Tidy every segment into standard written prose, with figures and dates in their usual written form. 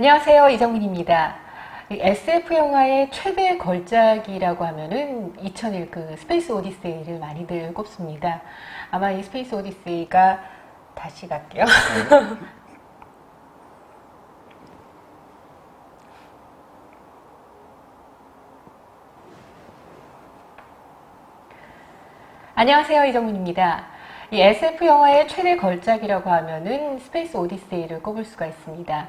안녕하세요, 이정민입니다. SF 영화의 최대 걸작이라고 하면은 2001 그 스페이스 오디세이를 많이들 꼽습니다. 아마 이 스페이스 오디세이가 다시 갈게요. 안녕하세요, 이정민입니다. 이 SF 영화의 최대 걸작이라고 하면은 스페이스 오디세이를 꼽을 수가 있습니다.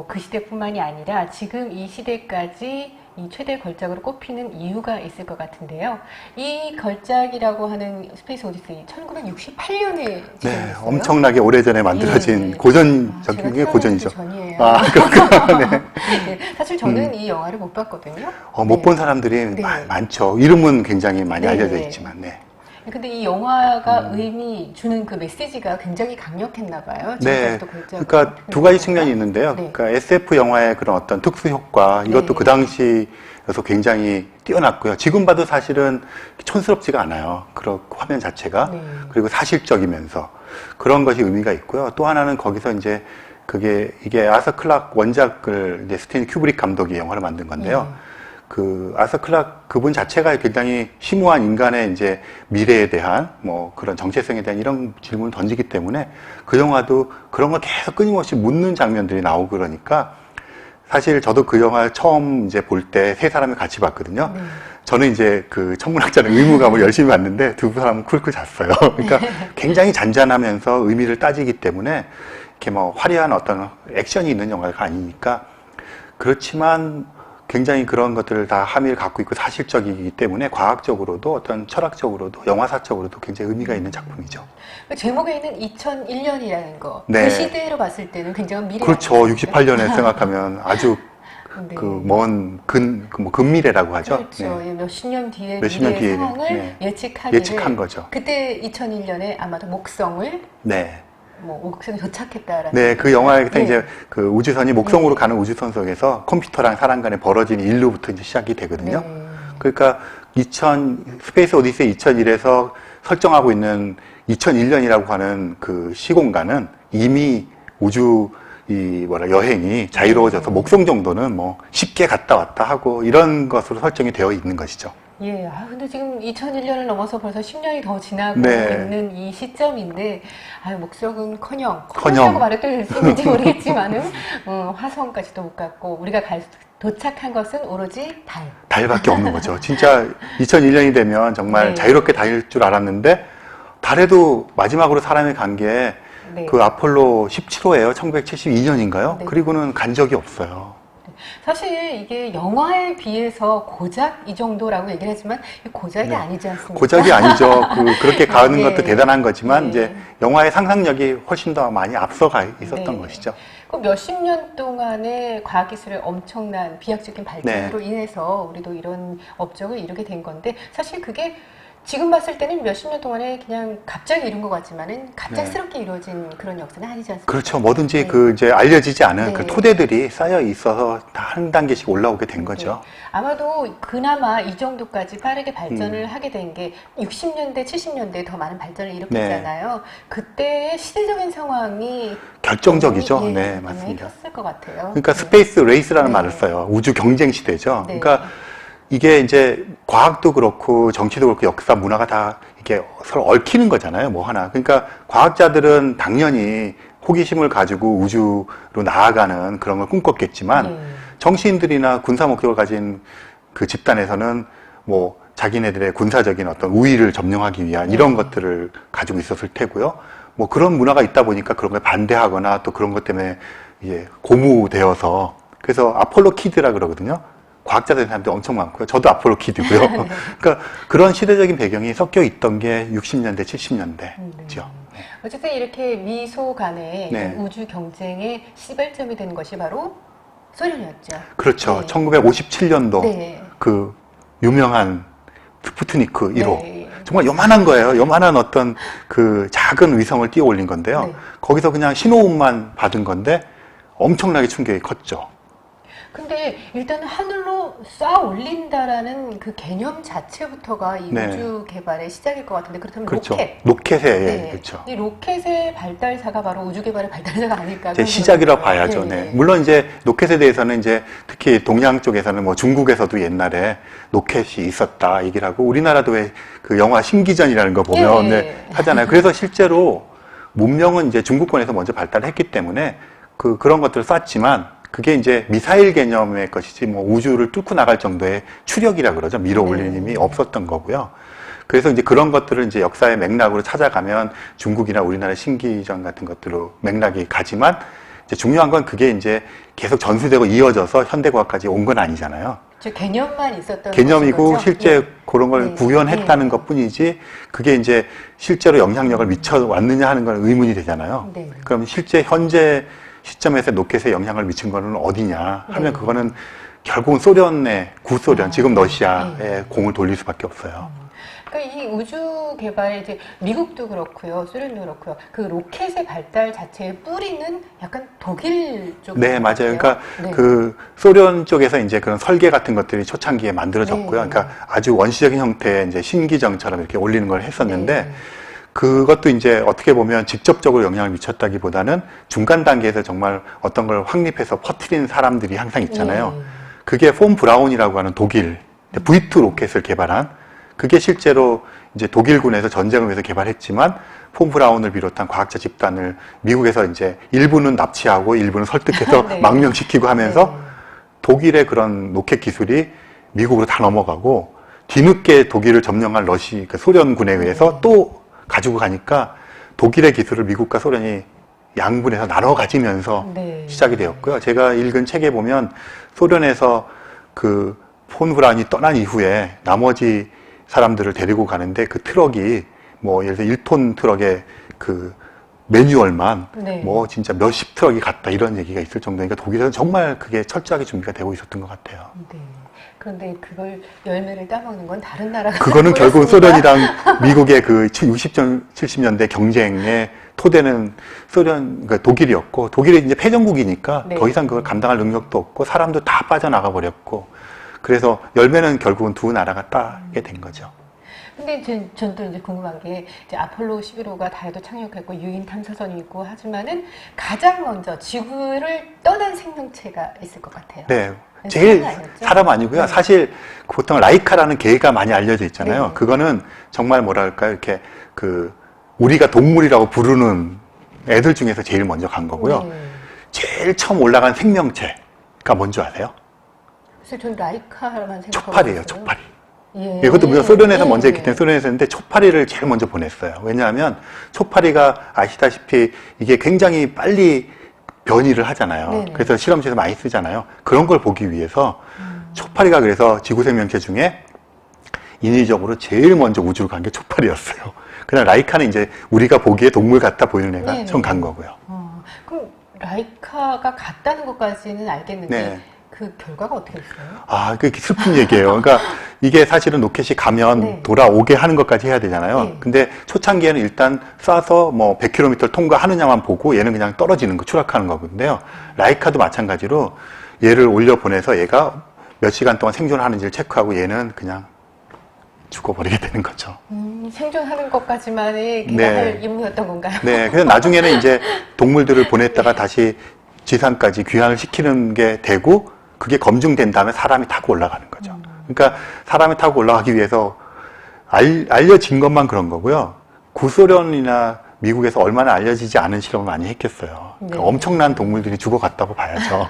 그 시대뿐만이 아니라 지금 이 시대까지 이 최대 걸작으로 꼽히는 이유가 있을 것 같은데요. 이 걸작이라고 하는 스페이스 오디세이 1968년에 네, 엄청나게 오래전에 만들어진 고전적인 고전이죠. 전이에요. 아, 그렇군요. 네. 네, 사실 저는 이 영화를 못 봤거든요. 못 본 사람들이 많죠. 이름은 굉장히 많이 알려져 있지만, 네. 근데 이 영화가 의미 주는 그 메시지가 굉장히 강력했나 봐요. 네. 그러니까 두 가지 측면이 있는데요. 그러니까 SF 영화의 그런 어떤 특수 효과, 이것도 그 당시여서 굉장히 뛰어났고요. 지금 봐도 사실은 촌스럽지가 않아요. 그런 화면 자체가. 그리고 사실적이면서 그런 것이 의미가 있고요. 또 하나는 거기서 이제 이게 아서 클락 원작을 이제 스탠리 큐브릭 감독이 영화를 만든 건데요. 그 아서 클락 그분 자체가 굉장히 심오한 인간의 이제 미래에 대한 그런 정체성에 대한 이런 질문을 던지기 때문에 그 영화도 그런 걸 계속 끊임없이 묻는 장면들이 나오고 그러니까 사실 저도 그 영화 처음 이제 볼 때 세 사람이 같이 봤거든요. 저는 이제 그 천문학자는 의무감을 열심히 봤는데 두 사람은 쿨쿨 잤어요. 그러니까 굉장히 잔잔하면서 의미를 따지기 때문에 이렇게 화려한 어떤 액션이 있는 영화가 아니니까 그렇지만 굉장히 그런 것들을 다 함의를 갖고 있고 사실적이기 때문에 과학적으로도 어떤 철학적으로도 영화사적으로도 굉장히 의미가 있는 작품이죠. 제목에 있는 2001년이라는 거, 그 시대로 봤을 때는 굉장히 미래. 그렇죠. 68년에 생각하면 아주 근미래라고 하죠. 그렇죠. 몇십 년 뒤에 미래의 상황을 예측한 거죠. 그때 2001년에 아마도 목성을 목성에 도착했다라는. 네, 그 영화에서 이제 그 우주선이 목성으로 가는 우주선 속에서 컴퓨터랑 사람 간에 벌어진 일로부터 이제 시작이 되거든요. 그러니까 스페이스 오디세이 2001에서 설정하고 있는 2001년이라고 하는 그 시공간은 이미 우주 여행이 자유로워져서 목성 정도는 쉽게 갔다 왔다 하고 이런 것으로 설정이 되어 있는 것이죠. 예, 근데 지금 2001년을 넘어서 벌써 10년이 더 지나고 있는 이 시점인데, 목성은커녕 말해도 수 있는지 모르겠지만은, 화성까지도 못 갔고, 우리가 도착한 것은 오로지 달밖에 없는 거죠. 진짜 2001년이 되면 정말 자유롭게 다닐 줄 알았는데, 달에도 마지막으로 사람이 간 게 그 아폴로 17호예요. 1972년인가요? 그리고는 간 적이 없어요. 사실 이게 영화에 비해서 고작 이 정도라고 얘기를 했지만 고작이 아니지 않습니까? 고작이 아니죠. 그렇게 가는 것도 대단한 거지만 이제 영화의 상상력이 훨씬 더 많이 앞서가 있었던 것이죠. 그 몇십 년 동안의 과학기술의 엄청난 비약적인 발전으로 인해서 우리도 이런 업적을 이루게 된 건데 사실 그게 지금 봤을 때는 몇십 년 동안에 그냥 갑자기 이룬 것 같지만은 갑작스럽게 이루어진 그런 역사는 아니지 않습니까? 그렇죠. 뭐든지 이제 알려지지 않은 그 토대들이 쌓여 있어서 다 한 단계씩 올라오게 된 거죠. 아마도 그나마 이 정도까지 빠르게 발전을 하게 된 게 60년대, 70년대에 더 많은 발전을 일으켰잖아요. 그때의 시대적인 상황이 결정적이죠. 네, 맞습니다. 컸을 것 같아요. 그러니까 스페이스 레이스라는 말을 써요. 우주 경쟁 시대죠. 그러니까 이게 이제 과학도 그렇고 정치도 그렇고 역사 문화가 다 이게 서로 얽히는 거잖아요. 하나. 그러니까 과학자들은 당연히 호기심을 가지고 우주로 나아가는 그런 걸 꿈꿨겠지만 정치인들이나 군사 목적을 가진 그 집단에서는 자기네들의 군사적인 어떤 우위를 점령하기 위한 이런 것들을 가지고 있었을 테고요. 그런 문화가 있다 보니까 그런 걸 반대하거나 또 그런 것 때문에 이제 고무되어서 그래서 아폴로 키드라 그러거든요. 과학자 된 사람들 엄청 많고요. 저도 아폴로 키드고요. 그러니까 그런 시대적인 배경이 섞여 있던 게 60년대, 70년대죠. 어쨌든 이렇게 미소 간의 우주 경쟁의 시발점이 된 것이 바로 소련이었죠. 그렇죠. 1957년도 그 유명한 스푸트니크 1호. 정말 요만한 거예요. 요만한 어떤 그 작은 위성을 띄워 올린 건데요. 거기서 그냥 신호음만 받은 건데 엄청나게 충격이 컸죠. 근데 일단 하늘로 쌓아 올린다라는 그 개념 자체부터가 이 네. 우주 개발의 시작일 것 같은데 그렇다면 그렇죠. 로켓. 로켓에, 네. 그렇죠. 이 로켓의 발달사가 바로 우주 개발의 발달사가 아닐까. 이제 시작이라고 봐야죠. 네. 네. 물론 이제 로켓에 대해서는 이제 특히 동양 쪽에서는 뭐 중국에서도 옛날에 로켓이 있었다 얘기를 하고 우리나라도 왜 그 영화 신기전이라는 거 보면 네. 네, 하잖아요. 그래서 실제로 문명은 이제 중국권에서 먼저 발달했기 때문에 그런 것들을 쐈지만 그게 이제 미사일 개념의 것이지 뭐 우주를 뚫고 나갈 정도의 추력이라 그러죠. 밀어 올리는 힘이 없었던 거고요. 그래서 이제 그런 것들을 이제 역사의 맥락으로 찾아가면 중국이나 우리나라 신기전 같은 것들로 맥락이 가지만 이제 중요한 건 그게 이제 계속 전수되고 이어져서 현대과학까지 온 건 아니잖아요. 저 개념만 있었던 개념이고 거죠? 실제 예. 그런 걸 네. 구현했다는 것 뿐이지 그게 이제 실제로 영향력을 미쳐왔느냐 하는 건 의문이 되잖아요. 네. 그럼 실제 현재 시점에서 로켓에 영향을 미친 거는 어디냐 하면 네. 그거는 결국은 소련의 구소련, 지금 러시아에 네. 공을 돌릴 수밖에 없어요. 그러니까 이 우주 개발에 이제 미국도 그렇고요, 소련도 그렇고요. 그 로켓의 발달 자체의 뿌리는 약간 독일 쪽. 네, 맞아요. 그러니까 네. 그 소련 쪽에서 이제 그런 설계 같은 것들이 초창기에 만들어졌고요. 네. 그러니까 아주 원시적인 형태의 이제 신기정처럼 이렇게 올리는 걸 했었는데 네. 그것도 이제 어떻게 보면 직접적으로 영향을 미쳤다기보다는 중간 단계에서 정말 어떤 걸 확립해서 퍼뜨리는 사람들이 항상 있잖아요. 네. 그게 폰 브라운이라고 하는 독일 V2 로켓을 개발한 그게 실제로 이제 독일군에서 전쟁을 위해서 개발했지만 폰 브라운을 비롯한 과학자 집단을 미국에서 이제 일부는 납치하고 일부는 설득해서 네. 망명시키고 하면서 네. 독일의 그런 로켓 기술이 미국으로 다 넘어가고 뒤늦게 독일을 점령한 그 소련군에 의해서 또 가지고 가니까 독일의 기술을 미국과 소련이 양분해서 나눠 가지면서 네. 시작이 되었고요. 제가 읽은 책에 보면 소련에서 그 폰 브라운이 떠난 이후에 나머지 사람들을 데리고 가는데 그 트럭이 뭐 예를 들어 1톤 트럭의 그 매뉴얼만 네. 뭐 진짜 몇십 트럭이 갔다 이런 얘기가 있을 정도니까 독일에서는 정말 그게 철저하게 준비가 되고 있었던 것 같아요. 네. 그런데 그걸 열매를 따먹는 건 다른 나라가 그거는 결국은 보였습니다. 소련이랑 미국의 그 70년대 경쟁의 토대는 그러니까 독일이었고 독일이 이제 패전국이니까 네. 더 이상 그걸 감당할 능력도 없고 사람도 다 빠져나가 버렸고 그래서 열매는 결국은 두 나라가 따게 된 거죠. 근데 전 또 이제 궁금한 게 이제 아폴로 11호가 달도 착륙했고 유인 탐사선이 있고 하지만은 가장 먼저 지구를 떠난 생명체가 있을 것 같아요. 네. 제일 사람 아니었죠? 사람 아니고요. 네. 사실 보통 라이카라는 개가 많이 알려져 있잖아요. 네. 그거는 정말 뭐랄까 이렇게 그 우리가 동물이라고 부르는 애들 중에서 제일 먼저 간 거고요. 네. 제일 처음 올라간 생명체가 뭔지 아세요? 그래서 전 라이카만 생각하고 초파리예요. 있어요. 초파리. 예. 이것도 물론 소련에서 예. 먼저 했기 때문에 소련에서 했는데 초파리를 제일 먼저 보냈어요. 왜냐하면 초파리가 아시다시피 이게 굉장히 빨리 변이를 하잖아요. 네네. 그래서 실험실에서 많이 쓰잖아요. 그런 걸 보기 위해서 초파리가 그래서 지구 생명체 중에 인위적으로 제일 먼저 우주로 간 게 초파리였어요. 그냥 라이카는 이제 우리가 보기에 동물 같아 보이는 애가 네네. 처음 간 거고요. 그럼 라이카가 갔다는 것까지는 알겠는데 네. 그 결과가 어떻게 됐어요? 아, 그게 슬픈 얘기예요. 그러니까 이게 사실은 로켓이 가면 네. 돌아오게 하는 것까지 해야 되잖아요. 네. 근데 초창기에는 일단 쏴서 뭐 100km 통과하느냐만 보고 얘는 그냥 떨어지는 거, 추락하는 거거든요. 라이카도 마찬가지로 얘를 올려보내서 얘가 몇 시간 동안 생존하는지를 체크하고 얘는 그냥 죽어버리게 되는 거죠. 생존하는 것까지만의 네. 할 임무였던 건가요? 네. 그래서 나중에는 이제 동물들을 보냈다가 다시 지상까지 귀환을 시키는 게 되고 그게 검증된 다음에 사람이 타고 올라가는 거죠. 그러니까 사람이 타고 올라가기 위해서 알려진 것만 그런 거고요. 구소련이나 미국에서 얼마나 알려지지 않은 실험을 많이 했겠어요. 그러니까 네. 엄청난 동물들이 죽어갔다고 봐야죠.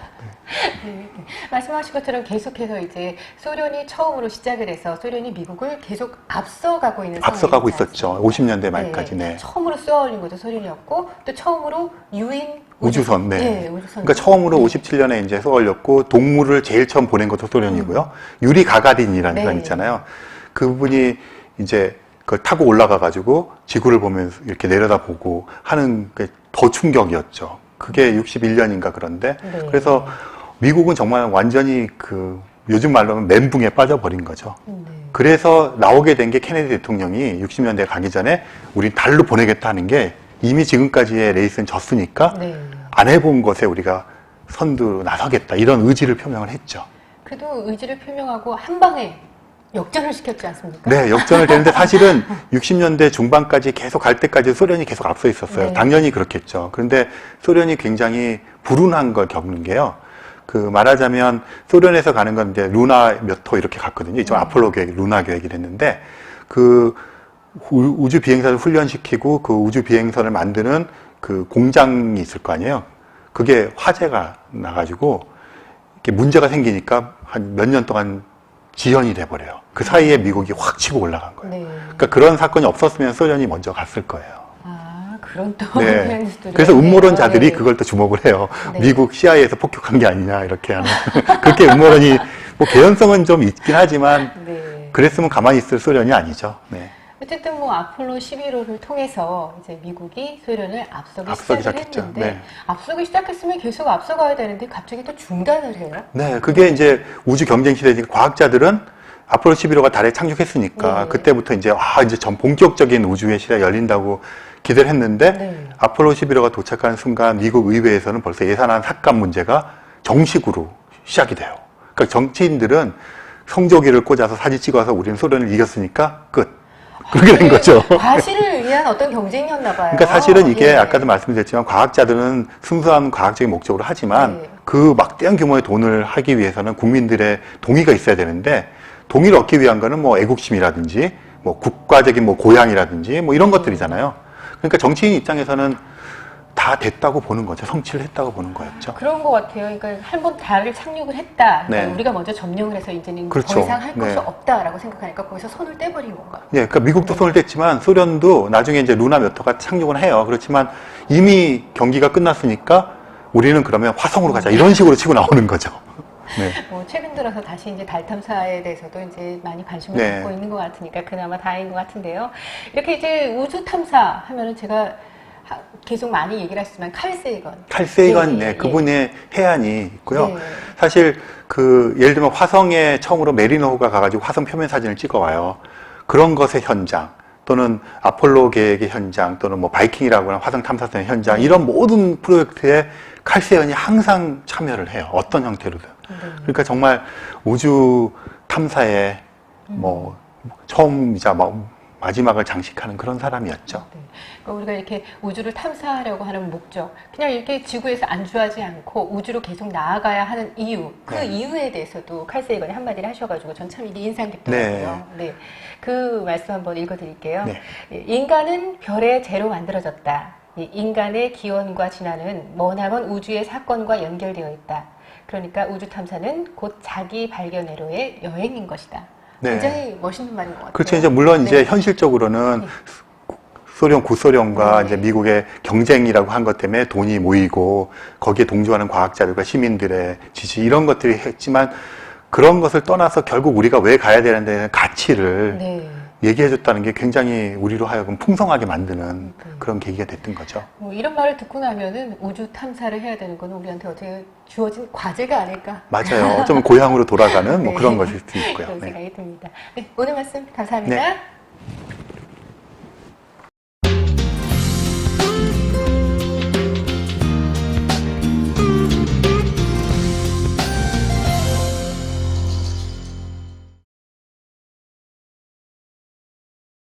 네. 말씀하신 것처럼 계속해서 이제 소련이 처음으로 시작을 해서 소련이 미국을 계속 앞서가고 있는 앞서가고 상황이지 있었죠. 않습니까? 50년대 말까지. 네. 처음으로 쏘아올린 것도 소련이었고 또 처음으로 유인 우주선, 네. 우주선. 그러니까 처음으로 57년에 이제 쏘아올렸고 동물을 제일 처음 보낸 것도 소련이고요. 유리 가가린이라는 네. 사람 있잖아요. 그분이 이제 그걸 타고 올라가가지고 지구를 보면서 이렇게 내려다보고 하는 게 더 충격이었죠. 그게 61년인가 그런데 네. 그래서 미국은 정말 완전히 그 요즘 말로 하면 멘붕에 빠져버린 거죠. 네. 그래서 나오게 된 게 케네디 대통령이 60년대 가기 전에 우리 달로 보내겠다 하는 게 이미 지금까지의 레이스는 졌으니까 네. 안 해본 것에 우리가 선두로 나서겠다 이런 의지를 표명을 했죠. 그래도 의지를 표명하고 한 방에 역전을 시켰지 않습니까? 네, 역전을 되는데 사실은 60년대 중반까지 계속 갈 때까지 소련이 계속 앞서 있었어요. 네. 당연히 그렇겠죠. 그런데 소련이 굉장히 불운한 걸 겪는 게요. 그 말하자면 소련에서 가는 건 이제 루나 몇 호 이렇게 갔거든요. 이쪽 아폴로 계획, 루나 계획을 했는데 그 우주 비행사를 훈련시키고 그 우주 비행선을 만드는 그 공장이 있을 거 아니에요. 그게 화재가 나가지고 이렇게 문제가 생기니까 한 몇 년 동안 지연이 돼버려요. 그 사이에 미국이 확 치고 올라간 거예요. 네. 그러니까 그런 사건이 없었으면 소련이 먼저 갔을 거예요. 아, 그런 또 네. 뉴스들이 그래서 음모론자들이 네. 그걸 또 주목을 해요. 네. 미국 CIA에서 폭격한 게 아니냐 이렇게 하는. 그렇게 음모론이 뭐 개연성은 좀 있긴 하지만 네. 그랬으면 가만히 있을 소련이 아니죠. 네. 어쨌든 뭐 아폴로 11호를 통해서 이제 미국이 소련을 앞서기 앞서기 시작을 시작했죠. 했는데 네. 앞서기 시작했으면 계속 앞서가야 되는데 갑자기 또 중단을 해요. 네, 그게 이제 우주 경쟁 시대니까 과학자들은 아폴로 11호가 달에 착륙했으니까 네. 그때부터 이제 이제 전 본격적인 우주의 시대가 열린다고 기대를 했는데 네. 아폴로 11호가 도착하는 순간 미국 의회에서는 벌써 예산안 삭감 문제가 정식으로 시작이 돼요. 그러니까 정치인들은 성조기를 꽂아서 사진 찍어서 우리는 소련을 이겼으니까 끝. 그렇게 된 거죠. 과실을 위한 어떤 경쟁이었나 봐요. 그러니까 사실은 이게 예. 아까도 말씀드렸지만 과학자들은 순수한 과학적인 목적으로 하지만 네. 그 막대한 규모의 돈을 하기 위해서는 국민들의 동의가 있어야 되는데 동의를 얻기 위한 거는 뭐 애국심이라든지 뭐 국가적인 뭐 고향이라든지 뭐 이런 것들이잖아요. 그러니까 정치인 입장에서는 다 됐다고 보는 거죠. 성취를 했다고 보는 거였죠. 그런 것 같아요. 그러니까 한 번 달을 착륙을 했다. 그러니까 네. 우리가 먼저 점령을 해서 이제는 그렇죠. 더 이상 할 것이 네. 없다라고 생각하니까 거기서 손을 떼버린 건가. 예, 그러니까 미국도 손을 뗐지만 소련도 나중에 이제 루나 몇 호가 착륙을 해요. 그렇지만 이미 경기가 끝났으니까 우리는 그러면 화성으로 가자 이런 식으로 치고 나오는 거죠. 네. 뭐 최근 들어서 다시 이제 달 탐사에 대해서도 이제 많이 관심을 네. 갖고 있는 것 같으니까 그나마 다행인 것 같은데요. 이렇게 이제 우주 탐사 하면은 제가 계속 많이 얘기를 하시지만 칼 세이건. 네, 그분의 해안이 있고요. 네. 사실 그 예를 들면 화성에 처음으로 메리노호가 가가지고 화성 표면 사진을 찍어와요. 그런 것의 현장 또는 아폴로 계획의 현장 또는 뭐 바이킹이라고 하는 화성 탐사선의 현장 이런 모든 프로젝트에 칼 세이건이 항상 참여를 해요. 어떤 형태로든. 그러니까 정말 우주 탐사에 뭐 처음이자 마지막을 장식하는 그런 사람이었죠. 네. 그러니까 우리가 이렇게 우주를 탐사하려고 하는 목적, 그냥 이렇게 지구에서 안주하지 않고 우주로 계속 나아가야 하는 이유, 그 네. 이유에 대해서도 칼 세이건이 한마디를 하셔가지고 전 참 이게 인상 깊더라고요. 네. 그 말씀 한번 읽어드릴게요. 네. 인간은 별의 재로 만들어졌다. 이 인간의 기원과 진화는 머나먼 우주의 사건과 연결되어 있다. 그러니까 우주 탐사는 곧 자기 발견회로의 여행인 것이다. 네. 굉장히 멋있는 말인 것 같아요. 그렇죠. 이제 물론 네. 이제 현실적으로는 네. 소련, 구소련과 네. 이제 미국의 경쟁이라고 한 것 때문에 돈이 모이고 거기에 동조하는 과학자들과 시민들의 지지 이런 것들이 했지만 그런 것을 떠나서 결국 우리가 왜 가야 되는 데는 가치를 네. 얘기해줬다는 게 굉장히 우리로 하여금 풍성하게 만드는 네. 그런 계기가 됐던 거죠. 뭐 이런 말을 듣고 나면은 우주 탐사를 해야 되는 건 우리한테 어떻게 주어진 과제가 아닐까 맞아요. 좀 고향으로 돌아가는 뭐 네. 그런 것일 수 있고요. 그런 네. 생각이 듭니다. 네, 오늘 말씀 감사합니다. 네.